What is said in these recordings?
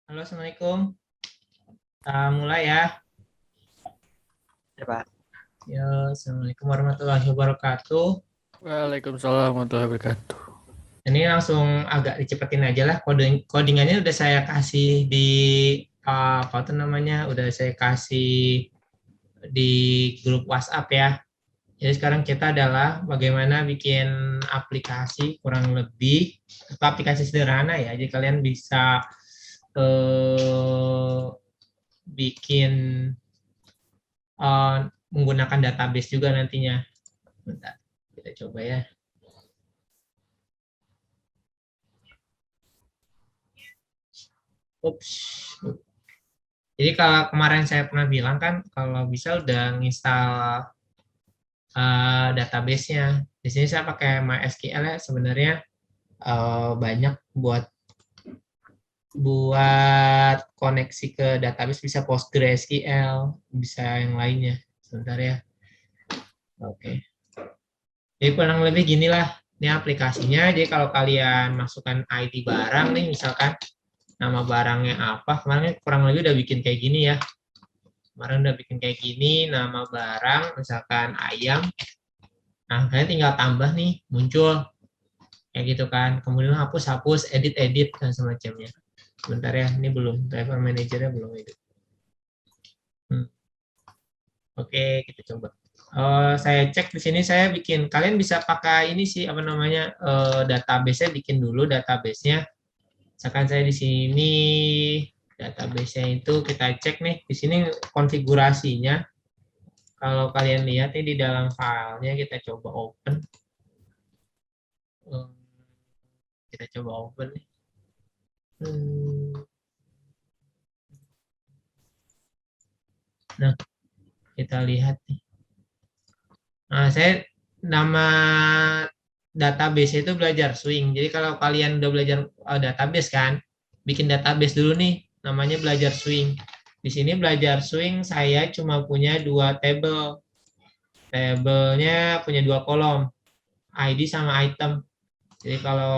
Halo, Assalamualaikum. Kita mulai ya. Ya, Pak. Ya, Assalamualaikum warahmatullahi wabarakatuh. Waalaikumsalam warahmatullahi wabarakatuh. Ini langsung agak dicepetin aja lah. Codingannya udah saya kasih di apa tuh namanya? Udah saya kasih di grup WhatsApp ya. Jadi sekarang kita adalah bagaimana bikin aplikasi kurang lebih atau aplikasi sederhana ya. Jadi kalian bisa eh, bikin eh, menggunakan database juga nantinya. Bentar, kita coba ya. Ups. Jadi kalau kemarin saya pernah bilang kan, kalau bisa udah nginstal database-nya. Di sini saya pakai MySQL ya, sebenarnya banyak buat buat koneksi ke database bisa PostgreSQL, bisa yang lainnya. Sebentar ya. Oke. Jadi kurang lebih gini lah, ini aplikasinya. Jadi kalau kalian masukkan ID barang nih, misalkan nama barangnya apa, kemarin kurang lebih udah bikin kayak gini ya. Kemarin udah bikin kayak gini, nama barang, misalkan ayam. Nah, kalian tinggal tambah nih, muncul. Kayak gitu kan. Kemudian hapus-hapus, edit-edit, dan semacamnya. Sebentar ya, ini belum. Driver manajernya belum edit. Oke, kita coba. Saya cek di sini, saya bikin. Kalian bisa pakai ini sih, apa namanya, database-nya, bikin dulu database-nya. Misalkan saya di sini, database-nya itu kita cek nih. Di sini konfigurasinya. Kalau kalian lihat ini di dalam filenya, kita coba open. Hmm, Kita coba open nih. Nah, kita lihat nih. Nah, saya nama database itu belajar swing. Jadi kalau kalian udah belajar database kan, bikin database dulu nih, namanya belajar swing. Di sini belajar swing saya cuma punya dua table. Tabelnya punya dua kolom, ID sama item. Jadi kalau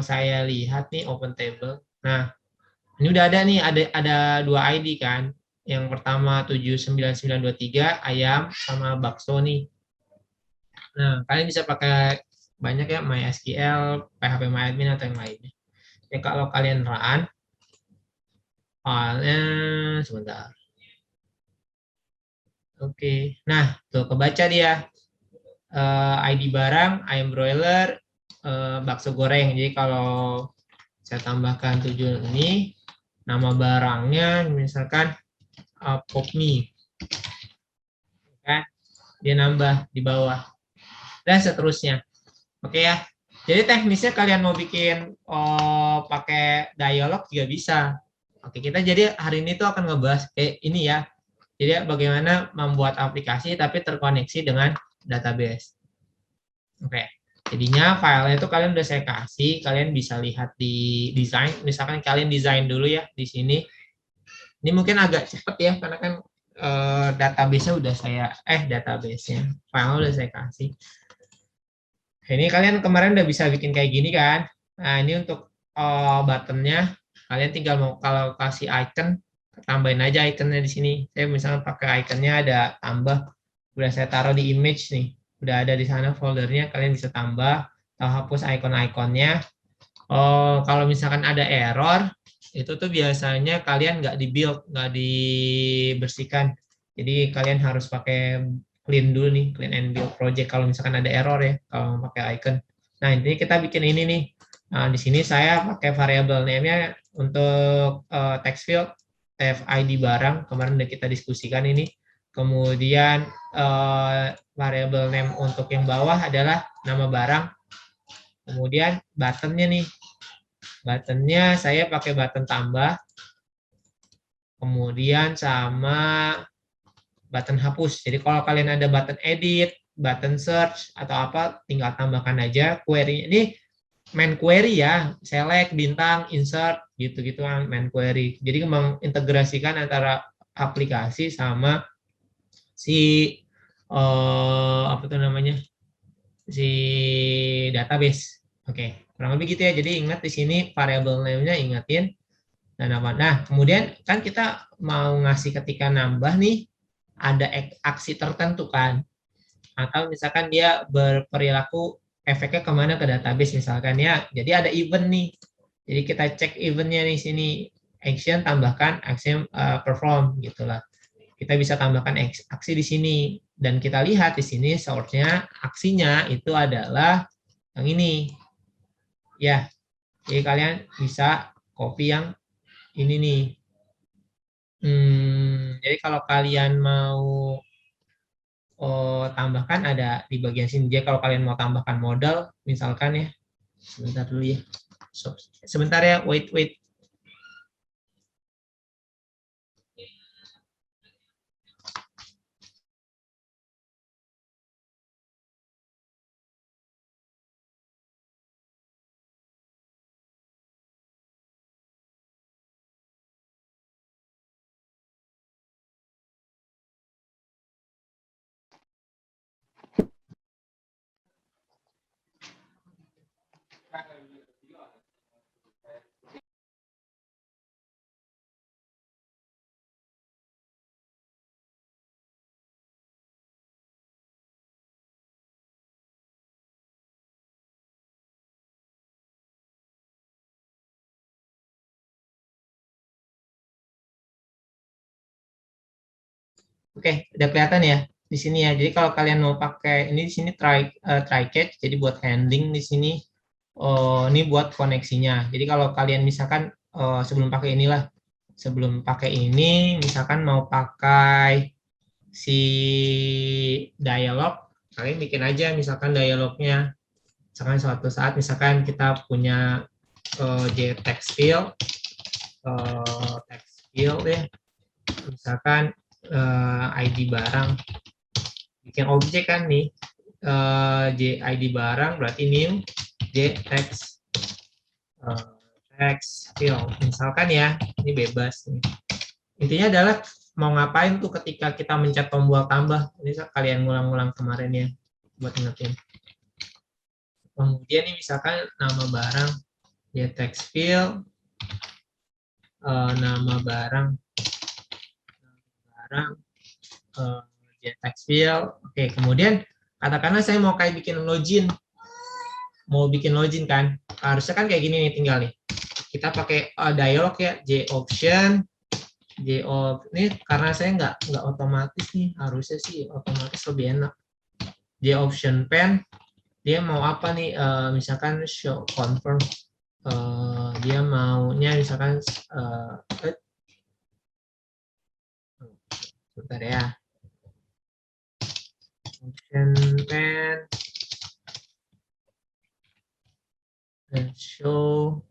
saya lihat nih open table. Nah, ini udah ada nih, ada dua ID kan. Yang pertama 79923 ayam sama bakso nih. Nah, kalian bisa pakai banyak ya MySQL, PHP MyAdmin atau yang lainnya. Ya kalau kalian run filenya sebentar. Oke. Nah, tuh kebaca dia. ID barang, ayam broiler, bakso goreng. Jadi kalau saya tambahkan 7 ini, nama barangnya misalkan pop mie, kan? Dia nambah di bawah dan seterusnya. Oke ya. Jadi teknisnya kalian mau bikin pakai dialog juga bisa. Oke, kita jadi hari ini tuh akan ngebahas ini ya. Jadi bagaimana membuat aplikasi tapi terkoneksi dengan database. Oke. Jadinya filenya itu kalian udah saya kasih, kalian bisa lihat di desain. Misalkan kalian desain dulu ya di sini. Ini mungkin agak cepet ya karena kan database-nya udah database-nya, file udah saya kasih. Ini kalian kemarin udah bisa bikin kayak gini kan? Nah, ini untuk buttonnya, kalian tinggal mau kalau kasih icon, tambahin aja iconnya di sini. Saya misalnya pakai iconnya ada tambah, udah saya taruh di image nih, udah ada di sana foldernya, kalian bisa tambah atau hapus icon-iconnya. Oh, kalau misalkan ada error, itu tuh biasanya kalian nggak di-build, nggak dibersihkan. Jadi kalian harus pakai clean dulu nih, clean and build project kalau misalkan ada error ya, kalau pakai icon. Nah, intinya kita bikin ini nih. Nah, di sini saya pakai variable name-nya untuk text field, ID barang, kemarin udah kita diskusikan ini. Kemudian variable name untuk yang bawah adalah nama barang. Kemudian buttonnya nih, buttonnya saya pakai button tambah, kemudian sama button hapus. Jadi kalau kalian ada button edit, button search, atau apa, tinggal tambahkan aja query. Ini main query ya, select, bintang, insert, gitu-gitu main query. Jadi mengintegrasikan antara aplikasi sama si apa tuh namanya, si database. Oke, kurang lebih gitu ya. Jadi ingat di sini variable name-nya ingatin Dan apa? Nah, kemudian kan kita mau ngasih ketika nambah nih, ada aksi tertentu kan. Atau misalkan dia berperilaku efeknya kemana ke database misalkan ya. Jadi ada event nih. Jadi kita cek eventnya di sini. Action tambahkan action perform gitulah. Kita bisa tambahkan aksi di sini. Dan kita lihat di sini source-nya, aksinya itu adalah yang ini. Ya, jadi kalian bisa copy yang ini nih. Jadi kalau kalian mau tambahkan ada di bagian sini. Jadi kalau kalian mau tambahkan modal, misalkan ya, sebentar dulu ya. Sebentar ya, wait. Oke, udah kelihatan ya di sini ya. Jadi kalau kalian mau pakai ini di sini try catch, jadi buat handling di sini. Ini buat koneksinya. Jadi kalau kalian misalkan sebelum pakai inilah, sebelum pakai ini, misalkan mau pakai si dialog, kalian bikin aja misalkan dialognya. Misalkan suatu saat misalkan kita punya text field ya, misalkan ID barang, bikin objek kan nih, ID barang berarti new text field misalkan ya, ini bebas nih. Intinya adalah mau ngapain tuh ketika kita mencet tombol tambah, ini kalian ngulang-ngulang kemarin ya buat ingetin. Kemudian ini misalkan nama barang, text field, nama barang text field. Oke, kemudian katakanlah saya mau kayak bikin login kan, harusnya kan kayak gini nih, tinggal nih kita pakai dialog ya, option ini karena saya nggak otomatis nih, harusnya sih otomatis lebih enak. Option pen, dia mau apa nih, misalkan show confirm, dia maunya misalkan sebentar ya, option pen dan show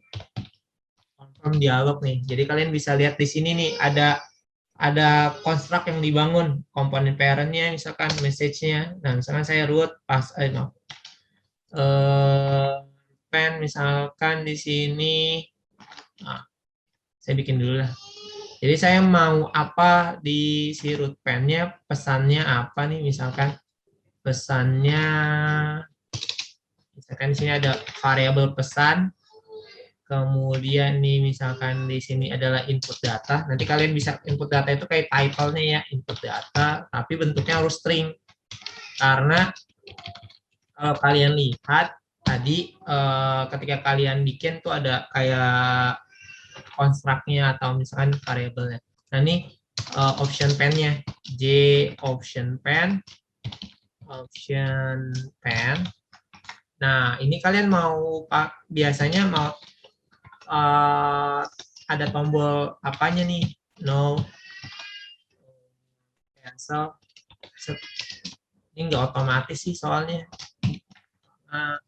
confirm dialog nih. Jadi kalian bisa lihat di sini nih ada konstruk yang dibangun, komponen parent-nya misalkan message-nya. Nah, misalkan saya root pas pen misalkan di sini. Nah, saya bikin dulu lah. Jadi saya mau apa di si root pen-nya, pesannya apa nih misalkan. Pesannya misalkan di sini ada variabel pesan. Kemudian nih misalkan di sini adalah input data. Nanti kalian bisa input data itu kayak title-nya ya, input data, tapi bentuknya harus string. Karena kalau kalian lihat tadi ketika kalian bikin tuh ada kayak konstruknya atau misalkan variabelnya. Nah ini option pen-nya, option pen. Nah ini kalian mau biasanya mau ada tombol apanya nih, no cancel, ini nggak otomatis sih soalnya. Nah,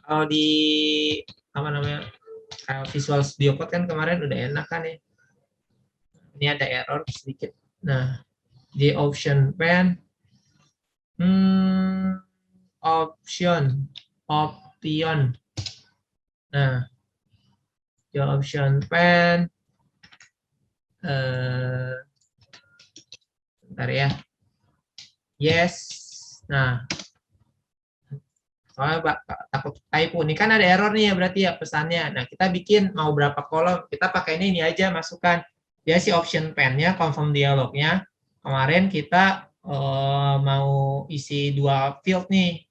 kalau di apa namanya Visual Studio Code kan kemarin udah enak kan ya, ini ada error sedikit. Nah di option pen, option. Nah di option pen, bentar ya, yes. Nah soalnya takut typo. Ini kan ada error nih ya berarti ya pesannya. Nah, kita bikin mau berapa kolom, kita pakainya ini aja masukkan. Dia si option pen-nya, confirm dialognya. Kemarin kita mau isi 2 field nih,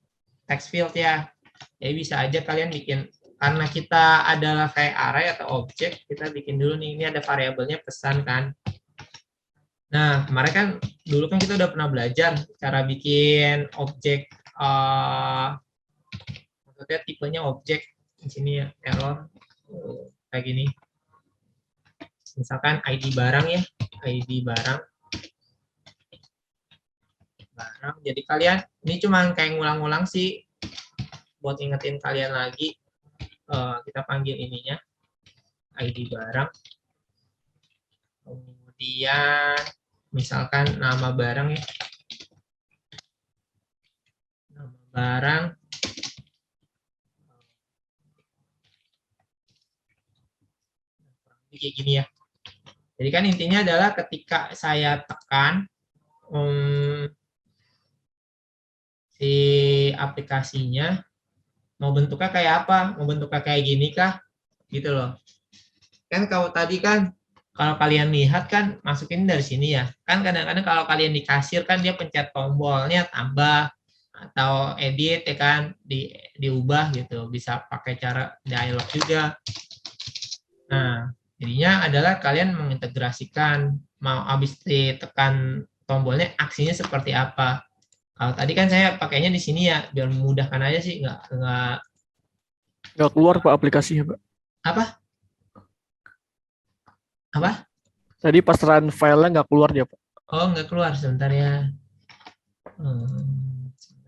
text field ya. Jadi bisa aja kalian bikin, karena kita adalah kayak array atau objek, kita bikin dulu nih, ini ada variabelnya pesan kan. Nah, kemarin kan dulu kan kita udah pernah belajar cara bikin objek, maksudnya tipenya objek di sini ya, error kayak gini. Misalkan ID barang ya, ID barang. Jadi kalian ini cuma kayak ngulang-ngulang sih buat ingetin kalian lagi. Kita panggil ininya ID barang. Kemudian misalkan nama barang ya. Nama barang. Kayak gini ya. Jadi kan intinya adalah ketika saya tekan si aplikasinya mau bentuknya kayak apa? Mau bentuknya kayak gini kah? Gitu loh. Kan kalau tadi kan kalau kalian lihat kan masukin dari sini ya. Kan kadang-kadang kalau kalian di kasir kan dia pencet tombolnya tambah atau edit ya kan diubah gitu. Bisa pakai cara dialog juga. Nah, jadinya adalah kalian mengintegrasikan mau habis ditekan tombolnya aksinya seperti apa. Kalau tadi kan saya pakainya di sini ya biar memudahkan aja sih Nggak keluar Pak aplikasinya Pak. apa? Apa? Tadi pas run filenya nggak keluar dia Pak. Oh, nggak keluar sebentar ya.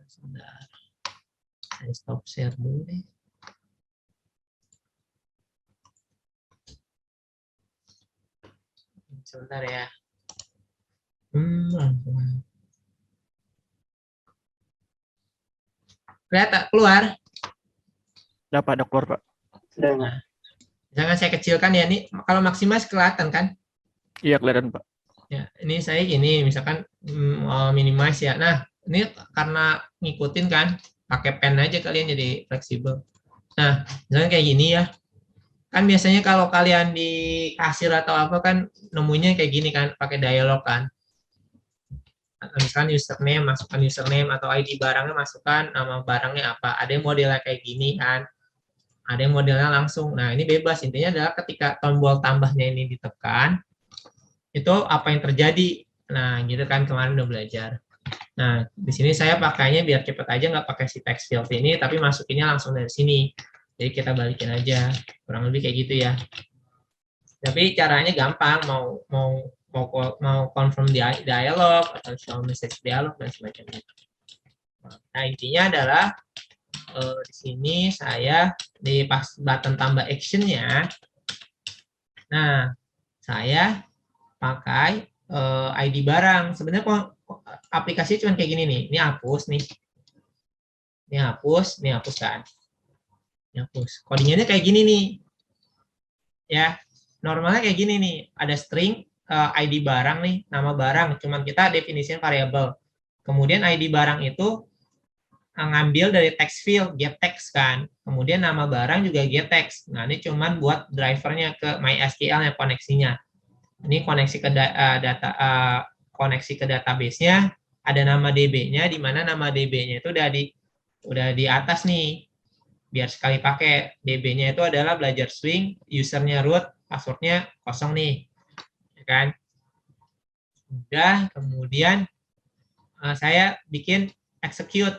Sebentar. Saya stop share dulu deh. Sebentar ya. Kelihatan keluar? Udah Pak, udah keluar Pak. Nah, jangan saya kecilkan ya, ini kalau maksimal kelihatan kan? Iya kelihatan Pak. Ya, ini saya gini, misalkan minimize ya. Nah, ini karena ngikutin kan, pakai pen aja kalian jadi fleksibel. Nah, misalnya kayak gini ya. Kan biasanya kalau kalian di kasir atau apa kan nemunya kayak gini kan, pakai dialog kan. Misalkan username, masukkan username atau ID barangnya masukkan nama barangnya apa. Ada yang modelnya kayak gini kan. Ada yang modelnya langsung. Nah, ini bebas. Intinya adalah ketika tombol tambahnya ini ditekan, itu apa yang terjadi. Nah, gitu kan kemarin udah belajar. Nah, di sini saya pakainya biar cepet aja nggak pakai si text field ini, tapi masukinnya langsung dari sini. Jadi kita balikin aja, kurang lebih kayak gitu ya. Tapi caranya gampang, mau confirm dialog atau show message dialog dan semacamnya. Nah, intinya adalah di sini saya di pas button tambah actionnya. Nah, saya pakai ID barang. Sebenarnya kok aplikasi cuma kayak gini nih. Ini hapus nih. Ini hapus kan. Ini hapus. Codingannya kayak gini nih. Ya, normalnya kayak gini nih. Ada string ID barang nih, nama barang. Cuman kita definisinya variabel. Kemudian ID barang itu ngambil dari text field, get text kan. Kemudian nama barang juga get text. Nah, ini cuman buat drivernya ke MySQL-nya koneksinya. Ini koneksi ke koneksi ke database-nya, ada nama DB-nya, di mana nama DB-nya itu udah di atas nih. Biar sekali pakai DB-nya itu adalah belajar swing, usernya root, password-nya kosong nih. Ya kan? Udah, kemudian saya bikin execute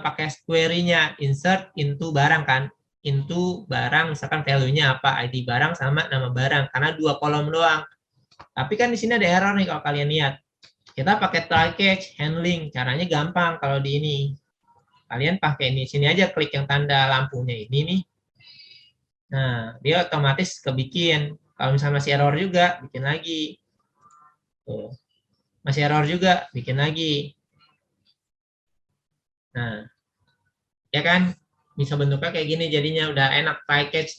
pakai query-nya, insert into barang kan. Into barang, misalkan value-nya apa, ID barang sama nama barang, karena 2 kolom doang. Tapi kan di sini ada error nih kalau kalian lihat. Kita pakai try catch handling, caranya gampang kalau di ini. Kalian pakai ini, sini aja klik yang tanda lampunya ini nih. Nah, dia otomatis kebikin. Kalau misalnya masih error juga, bikin lagi. Tuh. Masih error juga, bikin lagi. Nah, ya kan? Bisa bentuknya kayak gini, jadinya udah enak. Try catch.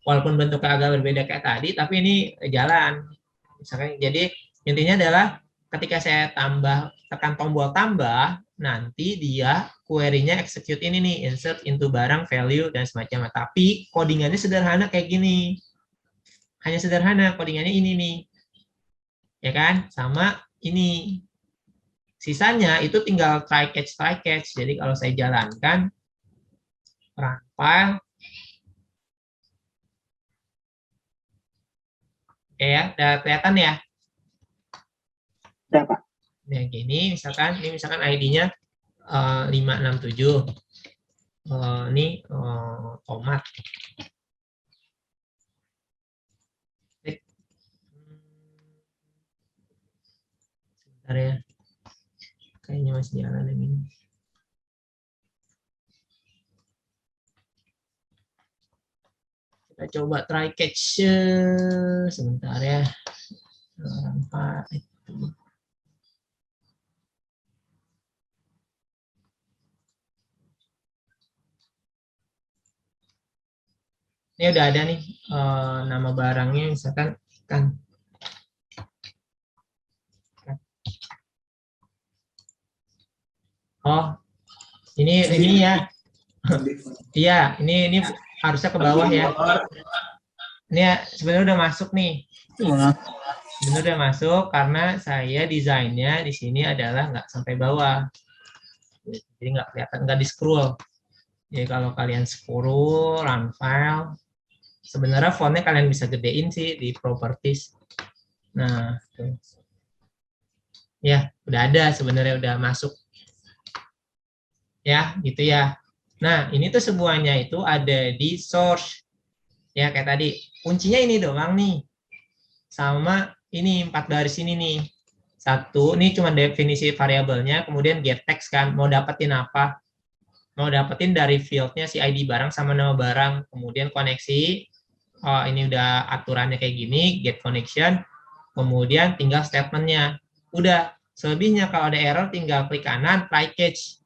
Walaupun bentuknya agak berbeda kayak tadi, tapi ini jalan. Misalkan, jadi intinya adalah ketika saya tekan tombol tambah, nanti dia query-nya execute ini nih, insert into barang, value, dan semacamnya. Tapi codingannya sederhana kayak gini. Hanya sederhana, codingannya ini nih. Ya kan? Sama ini. Sisanya itu tinggal try catch. Jadi kalau saya jalankan, run file, ya, udah kelihatan ya? Udah, Pak. Nah, gini, ini misalkan ID-nya 567. Ini tomat. Sebentar ya. Kayaknya masih jalan yang ini. Kita coba try catch sebentar ya. Ini udah ada nih nama barangnya misalkan ikan. Oh, ini ya. Iya, ini harusnya ke bawah ya. Ini ya, sebenarnya udah masuk nih. Sebenarnya udah masuk karena saya desainnya di sini adalah nggak sampai bawah. Jadi nggak kelihatan, nggak di scroll. Jadi kalau kalian scroll, run file, sebenarnya fontnya kalian bisa gedein sih di properties. Nah, tuh. Ya, udah ada sebenarnya, udah masuk. Ya, gitu ya. Nah, ini tuh semuanya itu ada di source. Ya, kayak tadi. Kuncinya ini doang nih. Sama ini 4 baris ini nih. Satu, ini cuma definisi variabelnya, kemudian get text kan, mau dapetin apa? Mau dapetin dari field-nya si ID barang sama nama barang, kemudian koneksi. Oh, ini udah aturannya kayak gini, get connection, kemudian tinggal statement-nya. Udah, selebihnya kalau ada error tinggal klik kanan, try catch.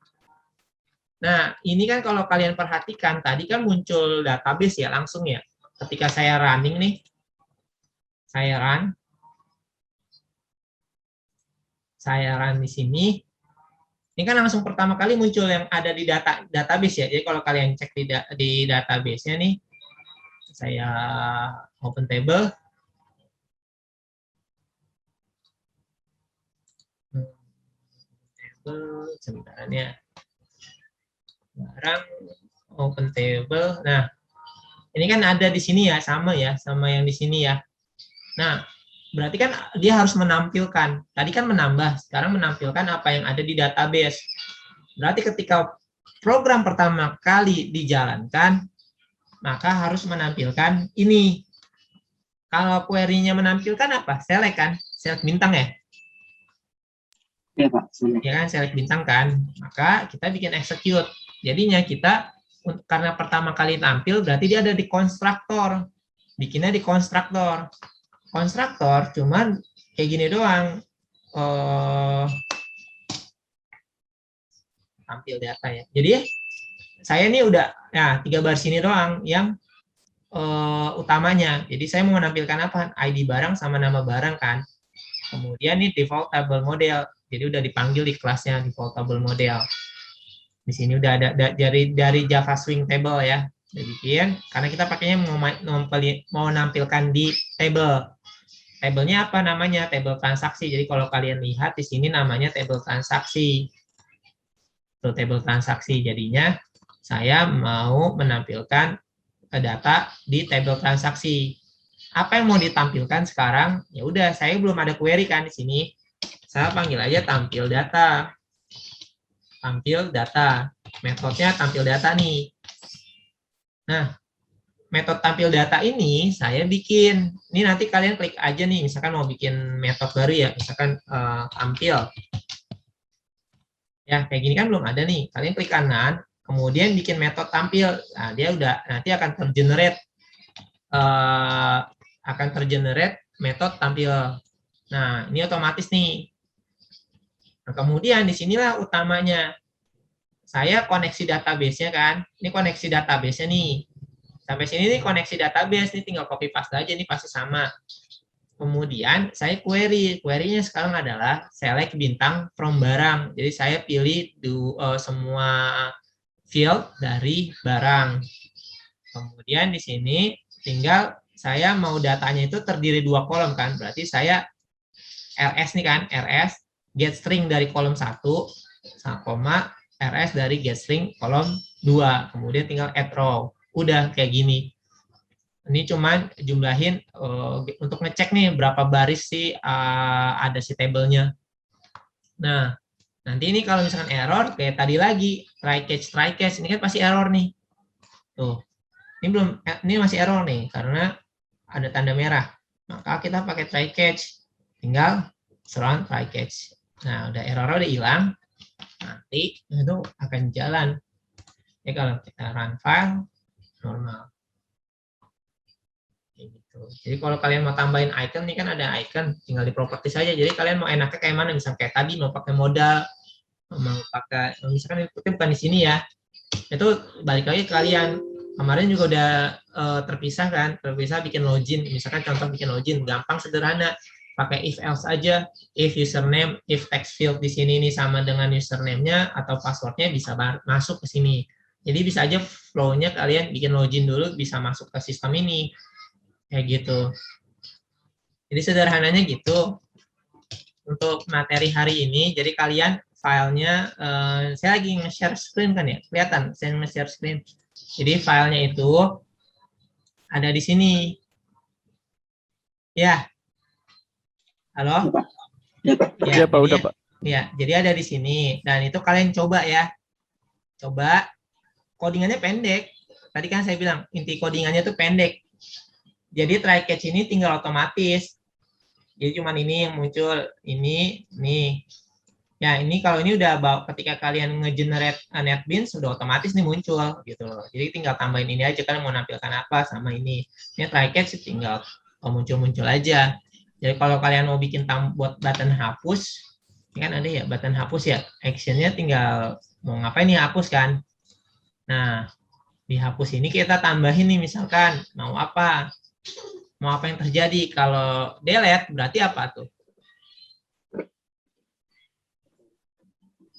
Nah, ini kan kalau kalian perhatikan, tadi kan muncul database ya, langsung ya. Ketika saya running nih, saya run di sini, ini kan langsung pertama kali muncul yang ada di database ya. Jadi kalau kalian cek di database-nya nih, saya open table. Sebenarnya barang open table. Nah, ini kan ada di sini ya, sama yang di sini ya. Nah, berarti kan dia harus menampilkan. Tadi kan menambah, sekarang menampilkan apa yang ada di database. Berarti ketika program pertama kali dijalankan, maka harus menampilkan ini. Kalau query-nya menampilkan apa? Select kan? Select bintang ya? Iya, Pak. Ya kan, select bintang kan? Maka kita bikin execute. Jadinya kita, karena pertama kali tampil, berarti dia ada di konstruktor. Bikinnya di konstruktor. Konstruktor cuman kayak gini doang. Tampil data ya. Jadi saya ini udah, ya 3 baris ini doang yang utamanya. Jadi saya mau menampilkan apa? ID barang sama nama barang kan. Kemudian ini default table model. Jadi udah dipanggil di kelasnya default table model. Di sini udah ada dari Java Swing Table ya. Udah bikin, karena kita pakainya mau nampilkan di table. Tabelnya apa namanya? Table transaksi. Jadi kalau kalian lihat di sini namanya table transaksi. Tuh, table transaksi. Jadinya saya mau menampilkan data di table transaksi. Apa yang mau ditampilkan sekarang? Ya udah, saya belum ada query kan di sini. Saya panggil aja tampil data. Tampil data. Metodenya tampil data nih. Nah, metode tampil data ini saya bikin. Ini nanti kalian klik aja nih, misalkan mau bikin metode baru ya, misalkan tampil. Ya, kayak gini kan belum ada nih. Kalian klik kanan, kemudian bikin metode tampil. Nah, dia udah nanti akan tergenerate metode tampil. Nah, ini otomatis nih. Nah, kemudian disinilah utamanya. Saya koneksi database-nya kan. Ini koneksi database-nya nih. Sampai sini nih koneksi database, nih tinggal copy paste aja nih pasti sama. Kemudian saya query. Query-nya sekarang adalah select bintang from barang. Jadi saya pilih semua field dari barang. Kemudian di sini tinggal saya mau datanya itu terdiri 2 kolom kan. Berarti saya rs nih kan, rs get string dari kolom 1 koma rs dari get string kolom 2. Kemudian tinggal add row. Udah kayak gini. Ini cuman jumlahin untuk ngecek nih berapa baris sih ada si tabelnya. Nah, nanti ini kalau misalkan error kayak tadi lagi try catch ini kan pasti error nih. Tuh. Ini masih error nih karena ada tanda merah. Maka kita pakai try catch. Tinggal run try catch. Nah, udah error udah hilang. Nanti itu akan jalan. Ya kalau kita run file normal. Gitu. Jadi kalau kalian mau tambahin icon nih kan ada icon, tinggal di properties saja. Jadi kalian mau enaknya kayak mana? Misalnya kayak tadi mau pakai modal, mau pakai misalkan itu bukan di sini ya. Itu balik lagi ke kalian. Kemarin juga udah terpisah kan, terpisah bikin login. Misalkan contoh bikin login, gampang sederhana. Pakai if else aja. If username, if text field di sini ini sama dengan username-nya atau password-nya bisa masuk ke sini. Jadi bisa aja flow-nya kalian bikin login dulu bisa masuk ke sistem ini. Kayak gitu. Jadi sederhananya gitu. Untuk materi hari ini, jadi kalian filenya, saya lagi nge-share screen kan ya, kelihatan saya nge-share screen. Jadi filenya itu ada di sini. Ya. Halo? Ya, Pak, udah, Pak. Ya, jadi ada di sini. Dan itu kalian coba ya. Coba codingannya pendek. Tadi kan saya bilang inti codingannya itu pendek. Jadi try catch ini tinggal otomatis. Jadi cuman ini yang muncul, ini, nih. Ya ini kalau ini udah ketika kalian nge-generate NetBeans sudah otomatis nih muncul gitu loh. Jadi tinggal tambahin ini aja kalian mau nampilkan apa sama ini. Ini try catch tinggal muncul-muncul aja. Jadi kalau kalian mau bikin buat button hapus, ini kan ada ya button hapus ya. Actionnya tinggal mau ngapain nih hapus kan. Nah di hapus ini kita tambahin nih misalkan mau apa. Mau apa yang terjadi kalau delete berarti apa tuh?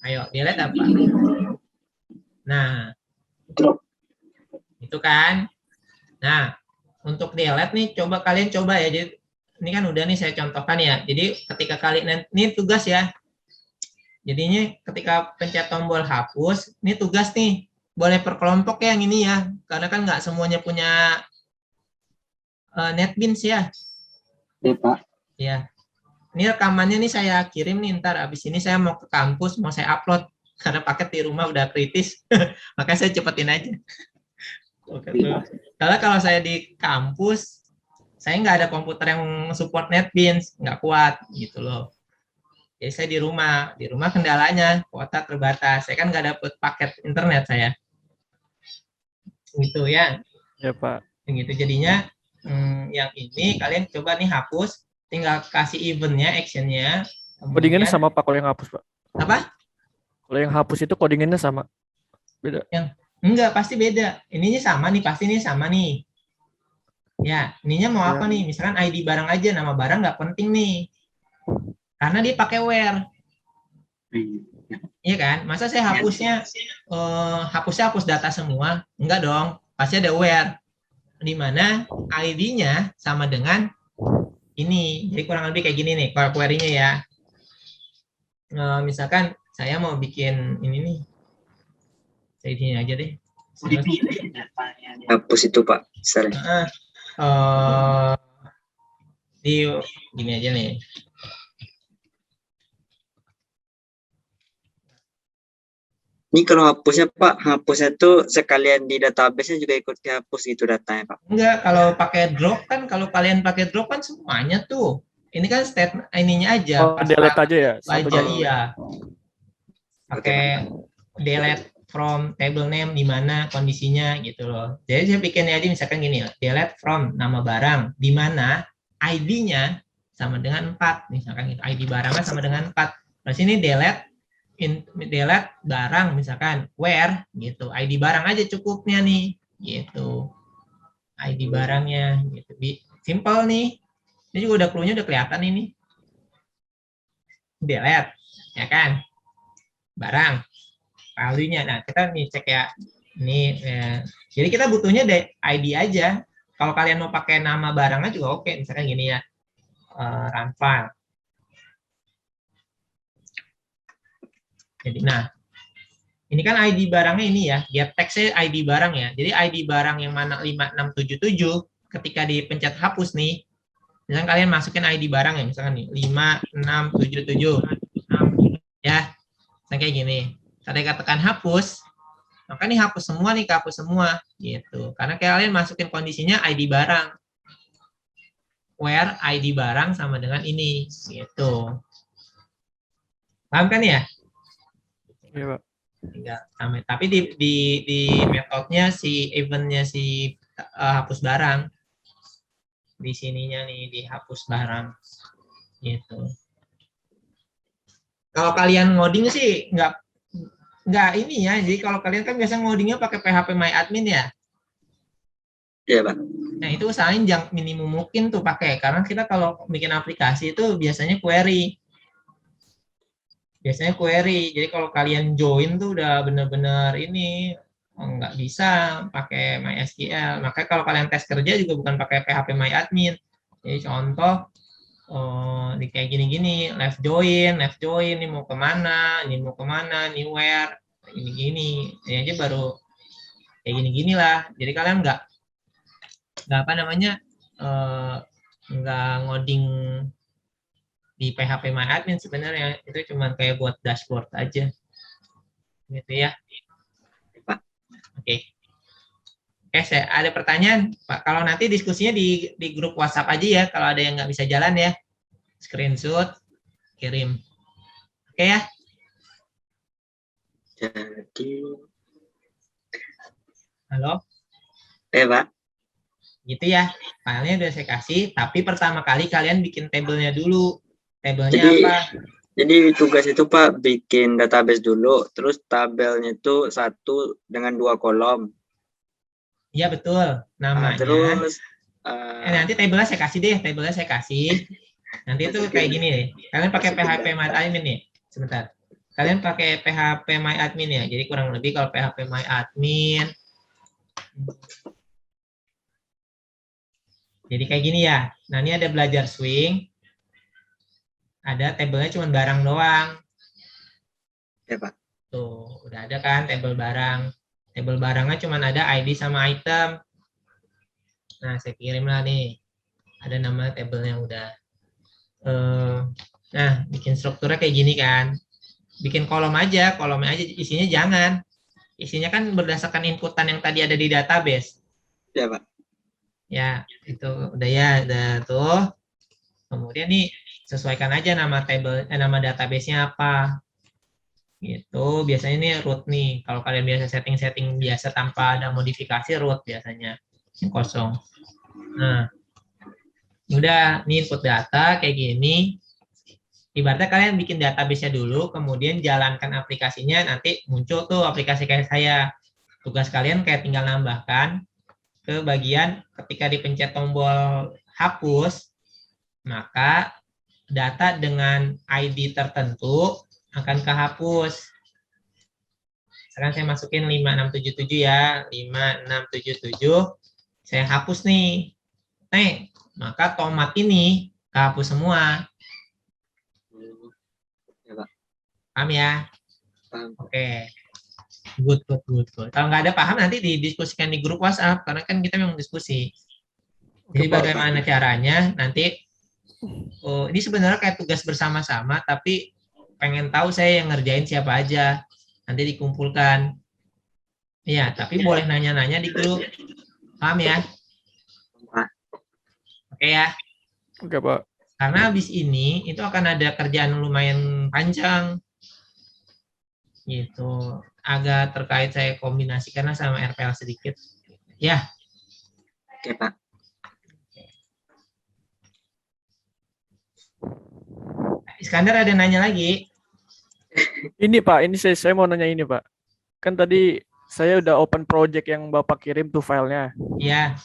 Ayo, delete apa? Nah, itu kan. Nah, untuk delete nih coba kalian coba ya. Jadi ini kan udah nih saya contohkan ya. Jadi ketika kalian ini tugas ya. Jadinya ketika pencet tombol hapus, ini tugas nih. Boleh per kelompok ya yang ini ya. Karena kan nggak semuanya punya NetBeans ya. Iya, Pak. Ya. Ini rekamannya nih saya kirim nih ntar abis ini saya mau ke kampus mau saya upload karena paket di rumah udah kritis makanya saya cepetin aja. Karena kalau saya di kampus saya nggak ada komputer yang support NetBeans nggak kuat gitu loh. Jadi saya di rumah kendalanya kuota terbatas saya kan nggak dapet paket internet saya gitu ya. Ya, Pak. Gitu jadinya yang ini kalian coba nih hapus. Tinggal kasih eventnya, actionnya. Codingannya sama Pak kalau yang hapus, Pak. Apa? Kalau yang hapus itu codingannya sama. Beda. Enggak, pasti beda. Ininya sama nih, pasti ini sama nih. Ya, ininya mau apa nih? Misalkan ID barang aja, nama barang nggak penting nih. Karena dia pakai where. Iya kan? Masa saya hapusnya hapus data semua? Enggak dong. Pasti ada where. Di mana ID-nya sama dengan ini, jadi kurang lebih kayak gini nih, kalau query-nya ya. Misalkan saya mau bikin ini nih, saya ini aja deh. Hapus itu, Pak. Di gini aja nih. Ini kalau hapusnya, Pak, hapusnya tuh sekalian di database-nya juga ikut dihapus gitu datanya, Pak. Enggak, kalau pakai drop kan, kalau kalian pakai drop kan semuanya tuh. Ini kan statement ininya aja. Oh, delete aja ya? Aja iya. Pakai delete from table name di mana kondisinya gitu loh. Jadi saya bikin aja misalkan gini ya, delete from nama barang di mana ID-nya sama dengan 4 misalkan gitu. ID barangnya sama dengan 4. Terus ini delete barang misalkan where gitu. ID barang aja cukupnya nih gitu. ID barangnya gitu. Simple nih. Ini juga udah clue-nya udah kelihatan ini. Delete, ya kan? Barang, value-nya. Nah, kita nih cek ya. Ini, jadi kita butuhnya ID aja. Kalau kalian mau pakai nama barangnya juga oke. Misalkan gini ya, run file. Jadi, nah, ini kan ID barangnya ini ya, get text-nya ID barang ya. Jadi ID barang yang mana 5677, ketika dipencet hapus nih, misalkan kalian masukin ID barang ya, misalkan nih 5677, ya, kayak gini. Ketika tekan hapus, maka nih hapus semua nih, kehapus semua, gitu. Karena kalian masukin kondisinya ID barang, where ID barang sama dengan ini, gitu. Paham kan ya? Iya, Pak. Tinggal sama. Tapi di metodenya si eventnya si hapus barang, di sininya nih dihapus barang, gitu. Kalau kalian ngoding sih nggak ini ya. Jadi kalau kalian kan biasa ngodingnya pakai PHP MyAdmin ya. Iya, Pak. Nah itu usahain jangan minimum mungkin tuh pakai, karena kita kalau bikin aplikasi itu biasanya query. Jadi kalau kalian join tuh udah bener-bener ini nggak bisa pakai MySQL. Makanya kalau kalian tes kerja juga bukan pakai PHP MyAdmin. Jadi contoh di kayak gini-gini, left join, ini mau kemana, ini where, gini-gini. Ini aja baru kayak gini-gini lah. Jadi kalian nggak apa namanya, nggak ngoding di PHP MyAdmin sebenarnya, itu cuma kayak buat dashboard aja, gitu ya. Pak. Oke. Saya ada pertanyaan, Pak. Kalau nanti diskusinya di grup WhatsApp aja ya. Kalau ada yang nggak bisa jalan ya, screenshot, kirim. Oke ya? Jadi, Halo? Pak. Gitu ya. Filenya udah saya kasih, tapi pertama kali kalian bikin tabelnya dulu. Tabelnya apa? Jadi tugas itu Pak bikin database dulu, terus tabelnya itu 1 dengan 2 kolom. Iya betul. Namanya. Terus nanti tabelnya saya kasih deh. Nanti itu kayak gini deh. Kalian pakai PHP MyAdmin nih. Sebentar. Kalian pakai PHP MyAdmin ya. Jadi kurang lebih kalau PHP MyAdmin. Jadi kayak gini ya. Nah ini ada belajar swing. Ada tabelnya cuma barang doang. ya Pak. Tuh, udah ada kan tabel barang. Tabel barangnya cuma ada ID sama item. Nah, saya kirim lah nih. Ada nama tabelnya udah. Nah, bikin strukturnya kayak gini kan. Bikin kolomnya aja isinya jangan. Isinya kan berdasarkan inputan yang tadi ada di database. Ya, Pak. Ya, itu udah ya, udah tuh. Kemudian nih sesuaikan aja nama database-nya apa. Gitu, biasanya ini root nih. Kalau kalian biasa setting biasa tanpa ada modifikasi, root biasanya kosong. Nah, udah nih input data kayak gini. Ibaratnya kalian bikin database-nya dulu, kemudian jalankan aplikasinya, nanti muncul tuh aplikasi kayak saya. Tugas kalian kayak tinggal nambahkan ke bagian ketika dipencet tombol hapus, maka data dengan ID tertentu akan kehapus. Sekarang saya masukin 5677 ya, 5677. Saya hapus nih. Maka tomat ini kehapus semua. Ya, Pak. Paham ya? Paham. Oke. Good. Kalau nggak ada paham nanti didiskusikan di grup WhatsApp, karena kan kita memang diskusi. Jadi bagaimana caranya nanti, ini sebenarnya kayak tugas bersama-sama, tapi pengen tahu saya yang ngerjain siapa aja. Nanti dikumpulkan. Iya, tapi boleh nanya-nanya di grup. Paham ya? Pak. Oke ya? Oke, Pak. Karena habis ini itu akan ada kerjaan lumayan panjang. Gitu. Agak terkait saya kombinasikan sama RPL sedikit. Ya. Oke, Pak. Iskandar ada nanya lagi? Ini Pak, ini saya mau nanya ini Pak. Kan tadi saya udah open project yang Bapak kirim tuh filenya. Iya.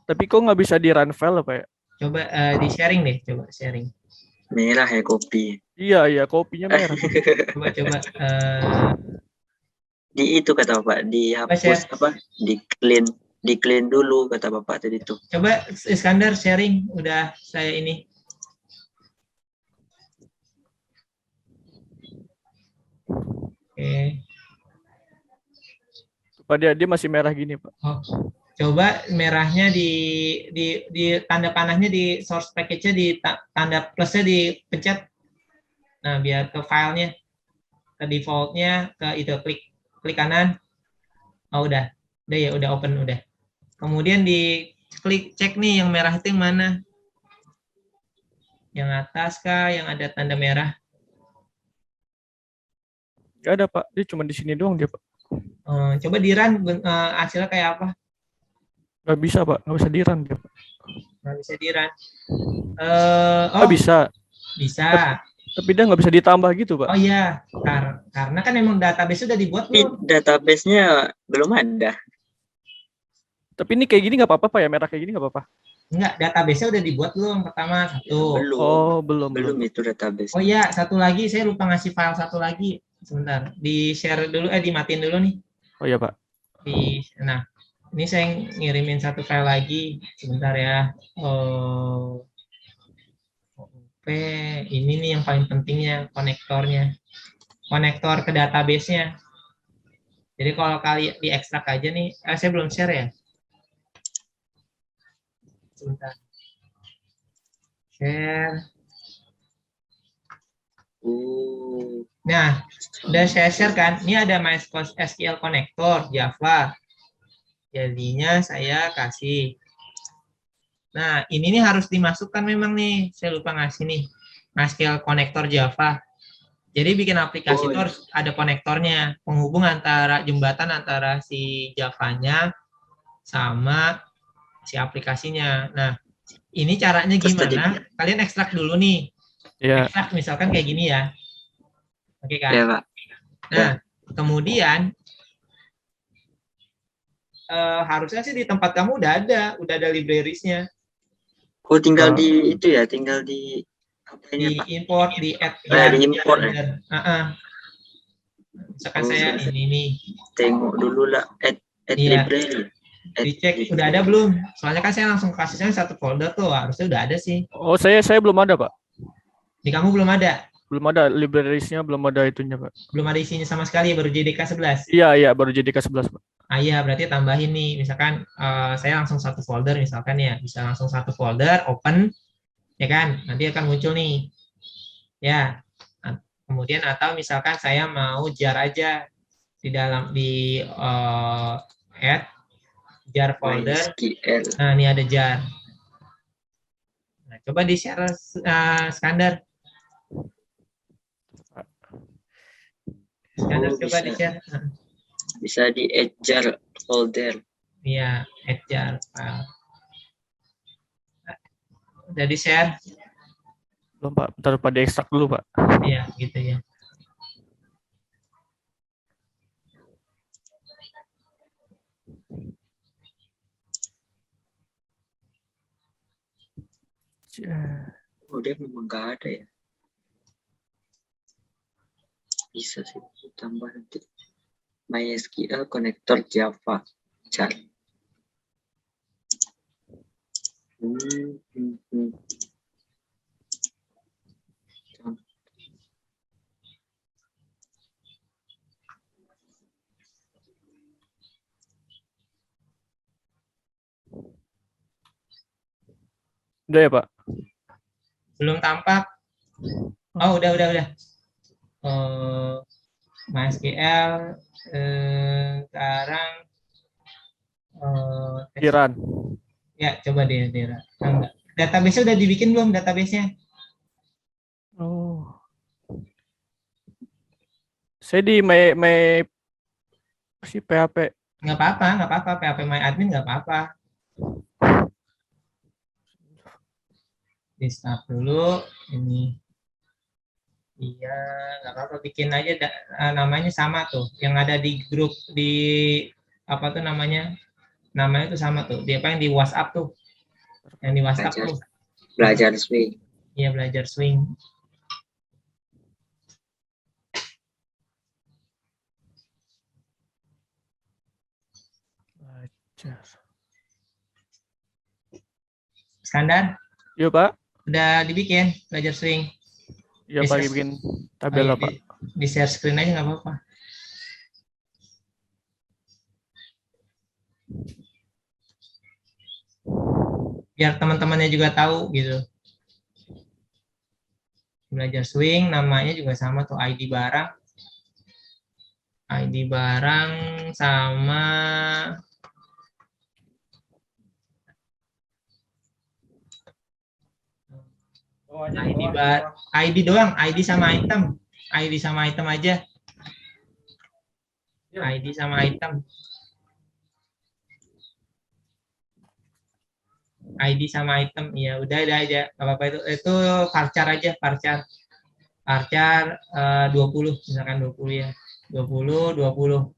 Tapi kok nggak bisa di run file Pak ya? Coba di sharing deh, coba sharing. Merah ya kopi. Iya, kopinya merah. Coba Di itu kata Bapak, dihapus share. apa? Di clean dulu kata Bapak tadi tuh. Coba Iskandar sharing, udah saya ini. Oke. Pak dia masih merah gini, Pak. Oh, coba merahnya di tanda panahnya di source package-nya di tanda plusnya dipencet. Nah, biar ke filenya, ke default-nya, ke itu klik kanan. Oh, udah ya, udah open udah. Kemudian di klik cek nih yang merah itu yang mana? Yang atas kah yang ada tanda merah? Gak ada, Pak. Dia cuma di sini doang dia, Pak. Coba di run hasilnya kayak apa? Gak bisa, Pak. Gak bisa di-run dia, Pak. Nggak bisa di run. Bisa. Bisa. Tapi dia nggak bisa ditambah gitu, Pak. Oh iya, karena kan emang database sudah dibuat Tapi belum? database-nya belum ada. Tapi ini kayak gini nggak apa-apa, Pak ya? Merah kayak gini nggak apa-apa. Enggak, database-nya udah dibuat belum? Pertama, satu. Belum. Oh, belum. Belum itu database. Oh iya, satu lagi, saya lupa ngasih file satu lagi. Sebentar, di-share dulu, dimatiin dulu nih. Oh iya, Pak. Nah, ini saya ngirimin satu file lagi. Sebentar ya. Ini nih yang paling pentingnya, konektornya. Konektor ke database-nya. Jadi kalau kali diekstrak aja nih, saya belum share ya. Sebentar. Share. Nah, udah saya share kan. Ini ada MySQL Connector Java. Jadinya saya kasih. Nah, ini nih harus dimasukkan memang nih. Saya lupa ngasih nih. MySQL Connector Java. Jadi bikin aplikasi itu harus ada konektornya, penghubung antara jembatan antara si Java-nya sama si aplikasinya. Nah, ini caranya gimana? Kalian ekstrak dulu nih. Iya. Ekstrak misalkan kayak gini ya. Oke kan? Ya, Pak. Nah, kemudian harusnya sih di tempat kamu udah ada libraries-nya. Oh, tinggal di itu ya, tinggal di apa ini, Pak? Import, di add di import ya. Misalkan saya ini nih. Tengok dulu lah add library. Dicek udah ada belum? Soalnya kan saya langsung kasihnya satu folder tuh, harusnya udah ada sih. Oh, saya belum ada, Pak. Di kamu belum ada? Belum ada libraries-nya, belum ada itunya, Pak. Belum ada isinya sama sekali, baru JDK 11. Iya, baru JDK 11, Pak. Iya, berarti tambahin nih. Misalkan saya langsung satu folder misalkan ya, bisa langsung satu folder, open, ya kan? Nanti akan muncul nih. Ya. Kemudian atau misalkan saya mau jar aja di dalam add jar folder. Nah, ini ada jar. Nah, coba di-share Iskandar. Iskandar coba di-share. Bisa di add jar folder. Iya, add jar file. Udah di-share? Belum, Pak. Bentar, Pak, diekstrak dulu, Pak. Iya, gitu ya. Oh, dia memang nggak ada ya. Bisa sih tambah nanti. MySQL connector Java jar. Udah ya, Pak? Belum tampak. Oh, udah. MySQL sekarang Iran. ya, coba deh. Enggak. Database udah dibikin belum database-nya? Oh. Saya di si PHP. Nggak apa-apa. PHP MyAdmin nggak apa-apa. Di start dulu ini. Iya, nggak apa-apa, bikin aja namanya sama tuh. Yang ada di grup di apa tuh namanya? Namanya tuh sama tuh. Dia apa yang di WhatsApp tuh? Yang di WhatsApp tuh. Belajar swing. Iya, belajar swing. Belajar. Skandar, Yuk Pak. udah dibikin belajar swing. Ya Bisa. Pak, bikin Oh, tabel iya, lah Pak. di share screen aja nggak apa-apa. Biar teman-temannya juga tahu gitu. Belajar swing, namanya juga sama tuh, ID barang. ID barang sama ID doang, ID sama item. ID sama item aja. ID sama item. ID sama item, ya udah aja. Gak apa-apa itu varchar aja, varchar. Varchar 20, misalkan 20 ya. 20, 20.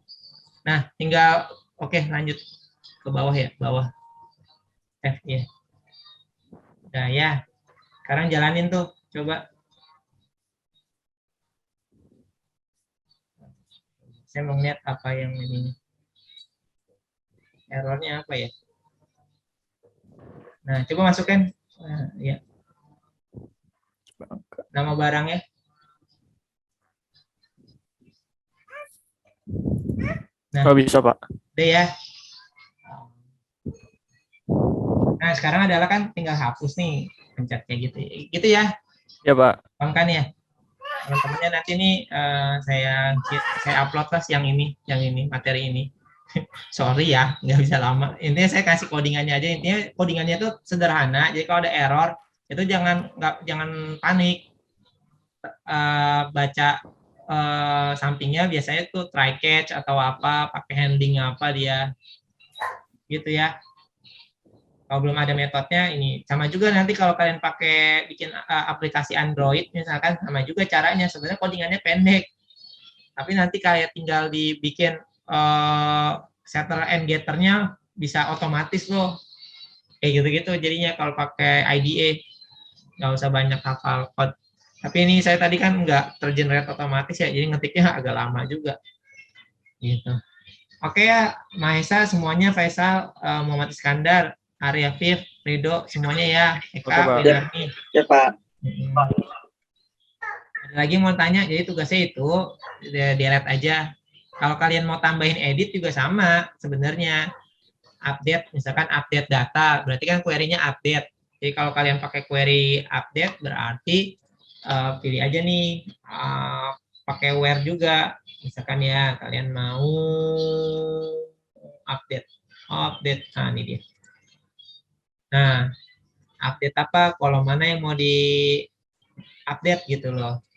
Nah, tinggal oke, lanjut ke bawah ya, bawah. F ya. Nah, ya. Sekarang jalanin tuh, coba. Saya mau lihat apa yang ini. Errornya apa ya? Nah, coba masukin. Nah, ya. Nama barangnya. Nah, Oh bisa Pak. udah ya. Nah, sekarang adalah kan tinggal hapus nih, pencetnya gitu. Gitu ya. Ya Pak. Paham kan ya? Teman-temannya nanti nih saya upload lah yang ini materi ini. Sorry ya, nggak bisa lama. Intinya saya kasih codingannya aja. Intinya codingannya itu sederhana. Jadi kalau ada error itu jangan panik. Baca sampingnya biasanya tuh try catch atau apa, pakai handling apa dia, gitu ya. Kalau belum ada metodenya ini sama juga nanti kalau kalian pakai bikin aplikasi Android misalkan sama juga caranya, sebenarnya codingannya pendek. Tapi nanti kalian tinggal dibikin setter and getternya bisa otomatis loh. Kayak gitu-gitu jadinya kalau pakai IDE. Nggak usah banyak hafal code. Tapi ini saya tadi kan nggak tergenerate otomatis ya, jadi ngetiknya agak lama juga. Gitu. Oke ya, Mahesa semuanya, Faisal, Muhammad Iskandar, Arya Fif, Rido, semuanya ya. Oke, Eka, Pak. Winarni. Ya Pak. Ada lagi mau tanya, jadi tugasnya itu delete aja. Kalau kalian mau tambahin edit juga sama sebenarnya. Update, misalkan update data, berarti kan query-nya update. Jadi kalau kalian pakai query update, berarti pilih aja nih, pakai where juga. Misalkan ya, kalian mau update. Nah ini dia. Nah, update apa, kolom mana yang mau di update gitu loh.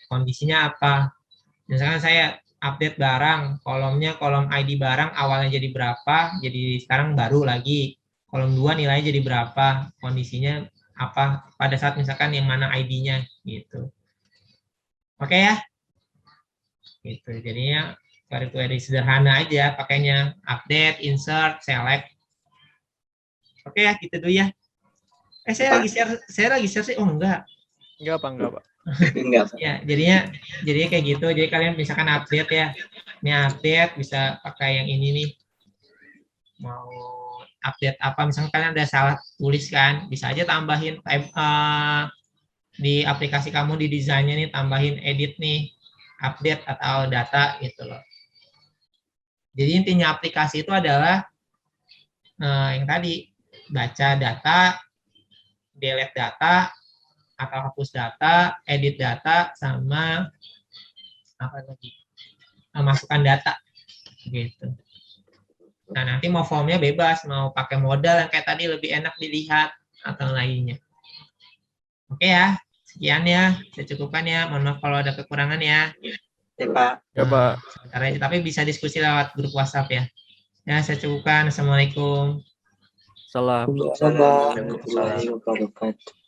Kondisinya apa. Misalkan saya update barang, kolomnya kolom ID barang awalnya jadi berapa, jadi sekarang baru lagi. Kolom 2 nilainya jadi berapa, kondisinya apa pada saat misalkan yang mana ID-nya gitu. Oke ya? Gitu. Jadinya query-query sederhana aja pakainya, update, insert, select. Oke ya, gitu dulu ya. Saya lagi share sih. Oh enggak. Enggak Pak. Enggak. Ya, jadinya kayak gitu. Jadi kalian misalkan update ya. Ini update bisa pakai yang ini nih. Mau update apa, misalkan kalian ada salah tulis kan, bisa aja tambahin di aplikasi kamu di desainnya nih, tambahin edit nih, update atau data gitu loh. Jadi intinya aplikasi itu adalah yang tadi, baca data, delete data, atau hapus data, edit data, sama apa lagi, masukkan data gitu. Nah nanti mau formnya bebas, mau pakai modal yang kayak tadi lebih enak dilihat atau lainnya. Oke ya, sekian ya, saya cukupkan ya. Mohon maaf kalau ada kekurangan ya. Ya Pak. Ya Pak. Sebentar aja, tapi bisa diskusi lewat grup WhatsApp ya. Ya, saya cukupkan. Assalamualaikum. Salam. Waalaikumsalam warahmatullahi wabarakatuh.